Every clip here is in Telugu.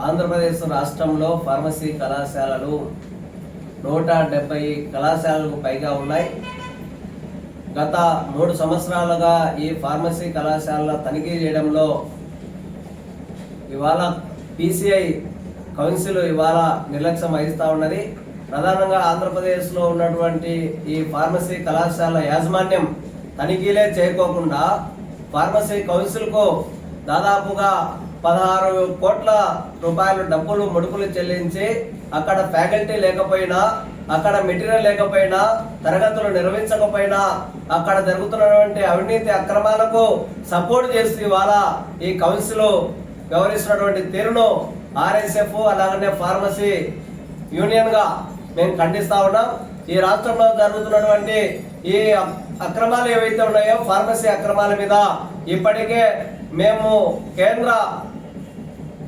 ఆంధ్రప్రదేశ్ రాష్ట్రంలో ఫార్మసీ కళాశాలలు 170 కళాశాలలకు పైగా ఉన్నాయి. గత 3 సంవత్సరాలుగా ఈ ఫార్మసీ కళాశాలల తనిఖీ చేయడంలో ఇవాళ PCI కౌన్సిల్ ఇవాళ నిర్లక్ష్యం వహిస్తూ ఉన్నది. ప్రధానంగా ఆంధ్రప్రదేశ్లో ఉన్నటువంటి ఈ ఫార్మసీ కళాశాల యాజమాన్యం తనిఖీలే చేయకోకుండా ఫార్మసీ కౌన్సిల్కు దాదాపుగా 16 కోట్ల రూపాయలు డబ్బులు ముడుపులు చెల్లించి అక్కడ ఫ్యాకల్టీ లేకపోయినా, అక్కడ మెటీరియల్ లేకపోయినా, తరగతులు నిర్వహించకపోయినా అక్కడ జరుగుతున్నటువంటి అవినీతి అక్రమాలకు సపోర్ట్ చేస్తూ ఇవాళ ఈ కౌన్సిల్ వ్యవహరిస్తున్నటువంటి తీరును RSF అలాగనే ఫార్మసీ యూనియన్ గా మేము ఖండిస్తా ఉన్నాం. ఈ రాష్ట్రంలో జరుగుతున్నటువంటి ఈ అక్రమాలు ఏవైతే ఉన్నాయో ఫార్మసీ అక్రమాల మీద ఇప్పటికే మేము కేంద్ర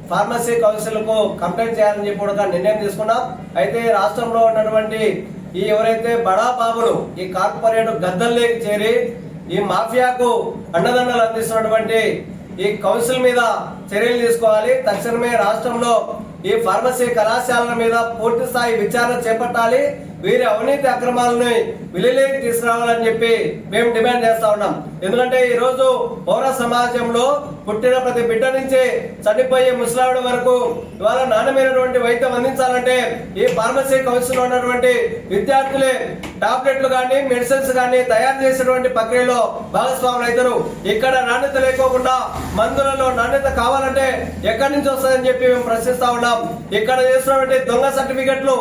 ఫార్మసీ కౌన్సిల్ కు కంప్లైంట్ చేయాలని చెప్పి కూడా నిర్ణయం తీసుకున్నాం. అయితే రాష్ట్రంలో ఉన్నటువంటి ఈ ఎవరైతే బడా బాబులు ఈ కార్పొరేట్ గద్దల్లోకి చేరి ఈ మాఫియాకు అండదండలు అందిస్తున్నటువంటి ఈ కౌన్సిల్ మీద చర్యలు తీసుకోవాలి. తక్షణమే రాష్ట్రంలో ఈ ఫార్మసీ కళాశాలల మీద పూర్తి స్థాయి విచారణ చేపట్టాలి. వీరి అవినీతి అక్రమాలని వెలుగులోకి తీసుకురావాలని చెప్పి మేము డిమాండ్ చేస్తా ఉన్నాం. ఎందుకంటే ఈ రోజు పౌర సమాజంలో పుట్టిన ప్రతి బిడ్డ నుంచి చనిపోయే ముసలావిడ వరకు ఇవాళ నాణ్యమైనటువంటి వైద్యం అందించాలంటే ఈ ఫార్మసీ కౌన్సిల్ ఉన్నటువంటి విద్యార్థులే టాబ్లెట్లు కానీ మెడిసిన్స్ కానీ తయారు చేసేటువంటి ప్రక్రియలో భాగస్వాములు అవుతారు. ఇక్కడ నాణ్యత లేకోకుండా మందులలో నాణ్యత కావాలంటే ఎక్కడి నుంచి వస్తుందని చెప్పి మేము ప్రశ్నిస్తా ఉన్నాం. ఇక్కడ చేస్తున్నటువంటి దొంగ సర్టిఫికెట్లు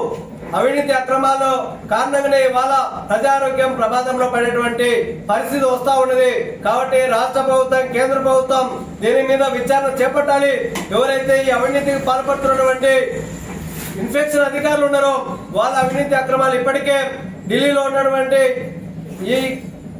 అవినీతి అక్రమాలు కారణంగానే ఇవాళ ప్రజారోగ్యం ప్రమాదంలో పడేటువంటి పరిస్థితి వస్తా ఉన్నది. కాబట్టి రాష్ట్ర ప్రభుత్వం, కేంద్ర ప్రభుత్వం దీని మీద విచారణ చేపట్టాలి. ఎవరైతే ఈ అవినీతికి పాల్పడుతున్నటువంటి ఇన్ఫెక్షన్ అధికారులు ఉన్నారో వాళ్ళ అవినీతి అక్రమాలు ఇప్పటికే ఢిల్లీలో ఉన్నటువంటి ఈ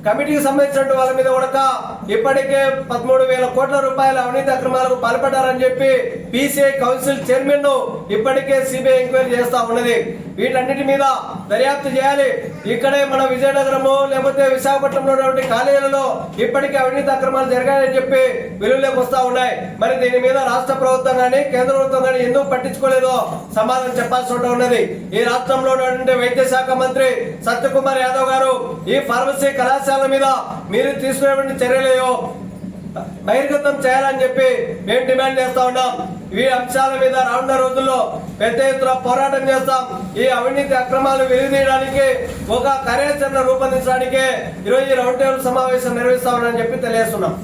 కమిటీకి సంబంధించిన వాళ్ళ మీద కూడా ఇప్పటికే 13,000 కోట్ల రూపాయల అవినీతి అక్రమాలకు పాల్పడ్డారని చెప్పి PCI కౌన్సిల్ చైర్మన్ ఇప్పటికే CBI ఎంక్వైరీ చేస్తా ఉన్నది. వీటన్నిటి మీద దర్యాప్తు చేయాలి. ఇక్కడే మన విజయనగరము లేకపోతే విశాఖపట్నంలో ఉన్నటువంటి కాలేజీలలో ఇప్పటికే అవినీతి అక్రమాలు జరిగాయని చెప్పి వెలుగులోకి వస్తా ఉన్నాయి. మరి దీని మీద రాష్ట్ర ప్రభుత్వం కానీ కేంద్ర ప్రభుత్వం కానీ ఎందుకు పట్టించుకోలేదో సమాధానం చెప్పాల్సి ఉన్నది. ఈ రాష్ట్రంలో ఉన్నటువంటి వైద్య శాఖ మంత్రి సత్యకుమార్ యాదవ్ గారు ఈ ఫార్మసీ కళాశాల మీద మీరు తీసుకునేటువంటి చర్యలేయో బహిర్గతం చేయాలని చెప్పి మేము డిమాండ్ చేస్తా ఉన్నాం. ఈ అంశాల మీద రానున్న రోజుల్లో పెద్ద ఎత్తున పోరాటం చేస్తాం. ఈ అవినీతి అక్రమాలు వెలుగుదీయడానికి ఒక కార్యాచరణ రూపొందించడానికి ఈరోజు రౌండ్ టేబుల్ సమావేశం నిర్వహిస్తామని చెప్పి తెలియజేస్తున్నాం.